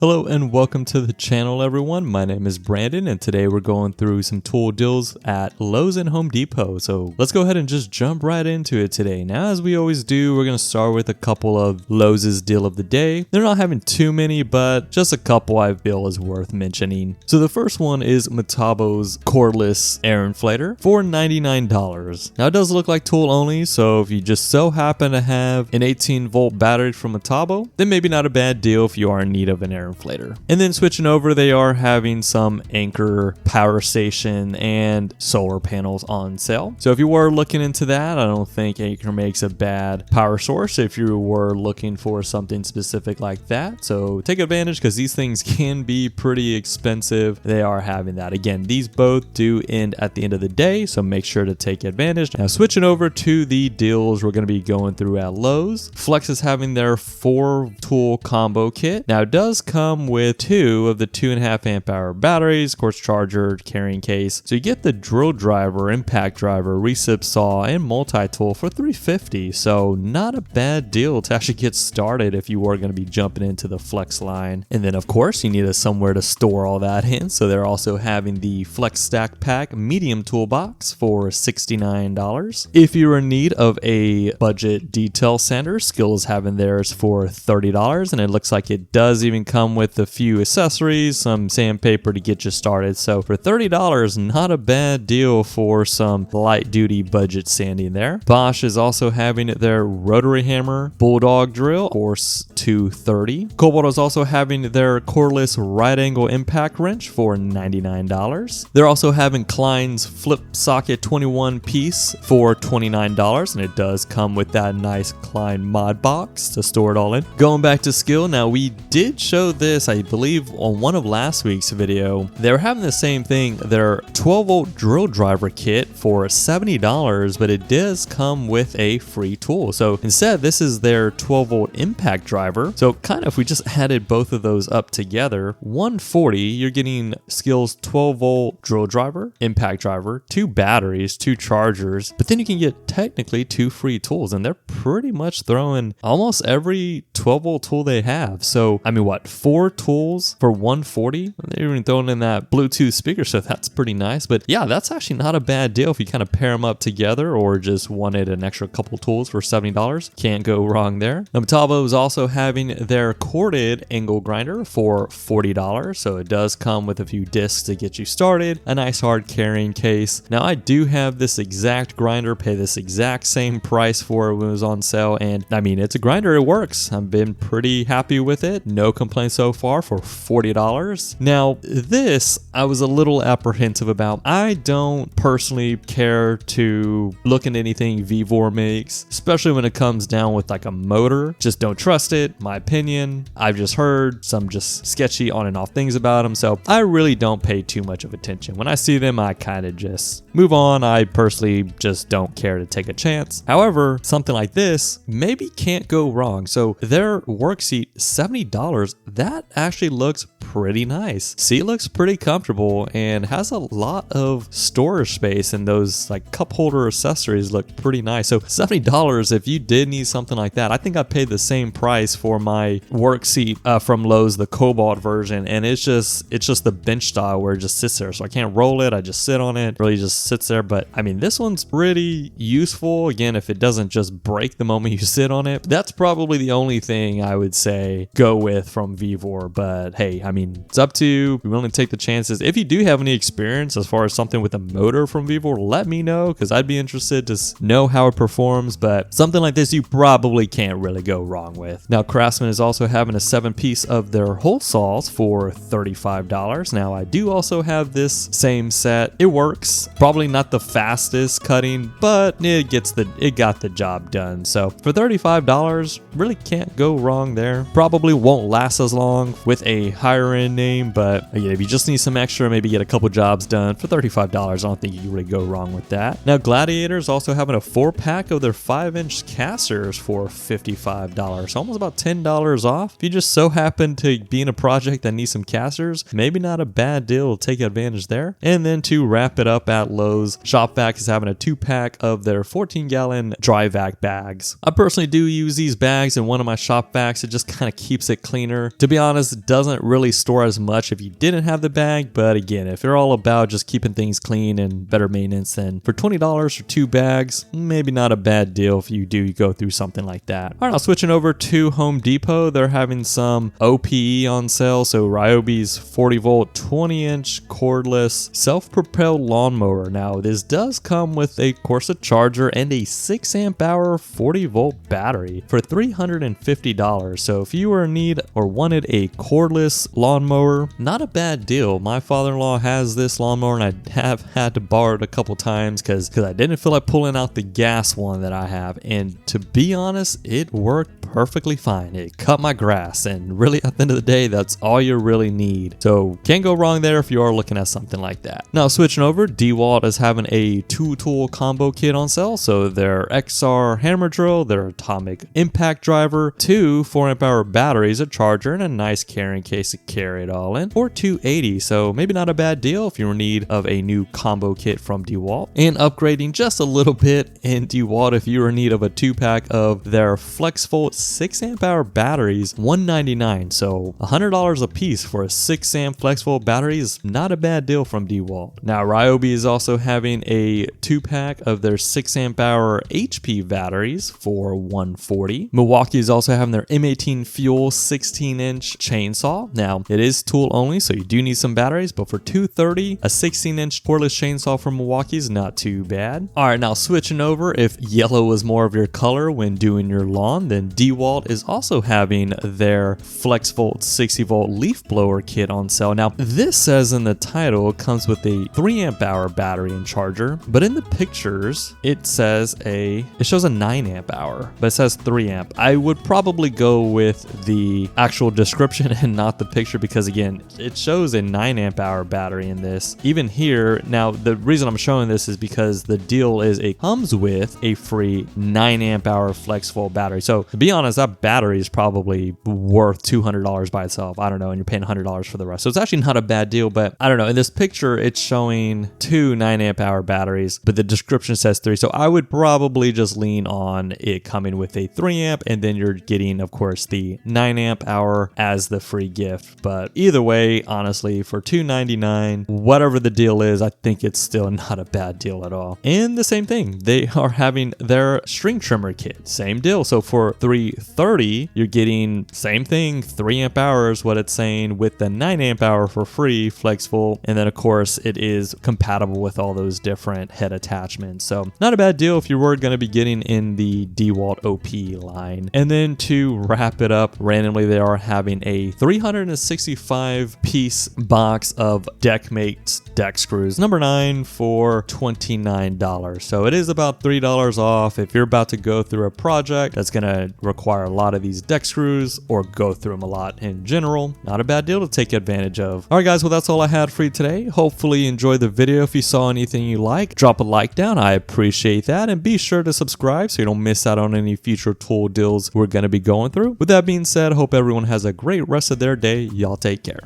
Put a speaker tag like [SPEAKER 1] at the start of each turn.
[SPEAKER 1] Hello and welcome to the channel, everyone. My name is Brandon and today we're going through some tool deals at Lowe's and Home Depot. So let's go ahead and just jump right into it today. Now, as we always do, we're going to start with a couple of Lowe's deal of the day. They're not having too many, but just a couple I feel is worth mentioning. So the first one is Metabo's cordless air inflator for $99. Now it does look like tool only, so if you just so happen to have an 18-volt battery from Metabo, then maybe not a bad deal if you are in need of an air inflator. And then switching over, they are having some Anchor power station and solar panels on sale. So if you were looking into that, I don't think Anchor makes a bad power source if you were looking for something specific like that. So take advantage because these things can be pretty expensive. They are having that. Again, these both do end at the end of the day, so make sure to take advantage. Now switching over to the deals we're going to be going through at Lowe's. Flex is having their 4-tool combo kit. Now it does come with 2 of the 2.5 amp hour batteries, of course charger, carrying case. So you get the drill driver, impact driver, recip saw, and multi-tool for $350. So not a bad deal to actually get started if you were going to be jumping into the Flex line. And then of course you need somewhere to store all that in. So they're also having the Flex Stack Pack medium toolbox for $69. If you're in need of a budget detail sander, Skill is having theirs for $30. And it looks like it does even come with a few accessories, some sandpaper to get you started. So for $30, not a bad deal for some light duty budget sanding there. Bosch is also having their rotary hammer bulldog drill for $230. Cobalt is also having their cordless right angle impact wrench for $99. They're also having Klein's flip socket 21 piece for $29, and it does come with that nice Klein mod box to store it all in. Going back to Skill, now we did show this, I believe, on one of last week's video. They're having the same thing, their 12-volt drill driver kit for $70, but it does come with a free tool. So instead, this is their 12-volt impact driver. So kind of, if we just added both of those up together, $140, you're getting Skill's 12-volt drill driver, impact driver, 2 batteries, 2 chargers, but then you can get technically 2 free tools, and they're pretty much throwing almost every 12-volt tool they have. So, I mean, what, 4 tools for $140? They're even throwing in that Bluetooth speaker, so that's pretty nice. But yeah, that's actually not a bad deal if you kind of pair them up together or just wanted an extra couple tools for $70. Can't go wrong there. Now, Metabo is also having their corded angle grinder for $40, so it does come with a few discs to get you started, a nice hard carrying case. Now, I do have this exact grinder, pay this exact same price for it when it was on sale, and I mean, it's a grinder, it works. I've been pretty happy with it. No complaints so far for $40. Now, this I was a little apprehensive about. I don't personally care to look into anything Vevor makes, especially when it comes down with like a motor. Just don't trust it, my opinion. I've just heard some just sketchy on and off things about them, so I really don't pay too much of attention. When I see them, I kind of just move on. I personally just don't care to take a chance. However, something like this maybe can't go wrong. So their work seat, $70, that actually looks pretty nice. Seat looks pretty comfortable and has a lot of storage space, and those like cup holder accessories look pretty nice. So $70, if you did need something like that, I think I paid the same price for my work seat from Lowe's, the Cobalt version, and it's just the bench style where it just sits there. So I can't roll it, I just sit on it, really just sits there. But I mean, this one's pretty useful. Again, if it doesn't just break the moment you sit on it, that's probably the only thing I would say go with from Vevor. But hey, I mean, it's up to you. You're willing to take the chances. If you do have any experience as far as something with a motor from Vevor, let me know, because I'd be interested to know how it performs. But something like this you probably can't really go wrong with. Now, Craftsman is also having a 7-piece of their hole saws for $35. Now, I do also have this same set. It works. Probably not the fastest cutting, but it got the job done. So for $35, really can't go wrong there. Probably won't last as long with a higher end name, but again, if you just need some extra, maybe get a couple jobs done for $35, I don't think you can really go wrong with that. Now, Gladiator is also having a 4-pack of their 5-inch casters for $55, so almost about $10 off. If you just so happen to be in a project that needs some casters, maybe not a bad deal to take advantage there. And then to wrap it up at Lowe's, ShopVac is having a 2-pack of their 14-gallon dry vac bags. I personally do use these bags in one of my ShopVacs. It just kind of keeps it cleaner. To be honest, it doesn't really store as much if you didn't have the bag, but again, if you're all about just keeping things clean and better maintenance, then for $20 for 2 bags, maybe not a bad deal if you do go through something like that. All right, now switching over to Home Depot, they're having some OPE on sale. So Ryobi's 40 volt 20-inch cordless self-propelled lawnmower. Now this does come with of course a charger and a 6 amp hour 40 volt battery for $350. So if you were in need or wanted a cordless lawnmower, not a bad deal. My father-in-law has this lawnmower and I have had to borrow it a couple times because I didn't feel like pulling out the gas one that I have, and to be honest, it worked perfectly fine. It cut my grass, and really at the end of the day, that's all you really need. So can't go wrong there if you are looking at something like that. Now switching over, DeWalt is having a 2-tool combo kit on sale. So their XR hammer drill, their atomic impact driver, 2 4 amp hour batteries, a charger, and a nice carrying case to carry it all in for $280. So maybe not a bad deal if you're in need of a new combo kit from DeWalt. And upgrading just a little bit in DeWalt, if you're in need of a 2-pack of their FlexVolt 6 amp hour batteries, $199. So $100 a piece for a 6 amp FlexVolt battery is not a bad deal from DeWalt. Now Ryobi is also having a 2-pack of their 6 amp hour HP batteries for $140. Milwaukee is also having their M18 Fuel 16-inch chainsaw. Now it is tool only, so you do need some batteries, but for $230, a 16-inch cordless chainsaw from Milwaukee is not too bad. All right, now switching over, if yellow was more of your color when doing your lawn, then DeWalt is also having their FlexVolt 60 volt leaf blower kit on sale. Now this says in the title it comes with a 3 amp hour battery and charger, but in the pictures it shows a 9 amp hour, but it says 3 amp. I would probably go with the actual description and not the picture, because again, it shows a 9 amp hour battery in this. Even here, now the reason I'm showing this is because the deal is it comes with a free 9 amp hour FlexVolt battery. So to be honest, that battery is probably worth $200 by itself. I don't know, and you're paying $100 for the rest. So it's actually not a bad deal, but I don't know. In this picture, it's showing 2 9 amp hour batteries, but the description says 3. So I would probably just lean on it coming with a 3 amp, and then you're getting, of course, the 9 amp hour as the free gift. But either way, honestly, for $299, whatever the deal is, I think it's still not a bad deal at all. And the same thing, they are having their string trimmer kit, same deal. So for $330, you're getting same thing, 3 amp hours, what it's saying, with the 9 amp hour for free, FlexVolt, and then of course it is compatible with all those different head attachments. So not a bad deal if you were going to be getting in the DeWalt OP line. And then to wrap it up, randomly they are having a 365 piece box of Deckmates deck screws, number 9, for $29. So it is about $3 off if you're about to go through a project that's going to require a lot of these deck screws or go through them a lot in general. Not a bad deal to take advantage of. All right guys, well that's all I had for you today. Hopefully you enjoyed the video. If you saw anything you like, drop a like down. I appreciate that, and be sure to subscribe so you don't miss out on any future tool deals we're going to be going through. With that being said, hope everyone has a great rest of their day. Y'all take care.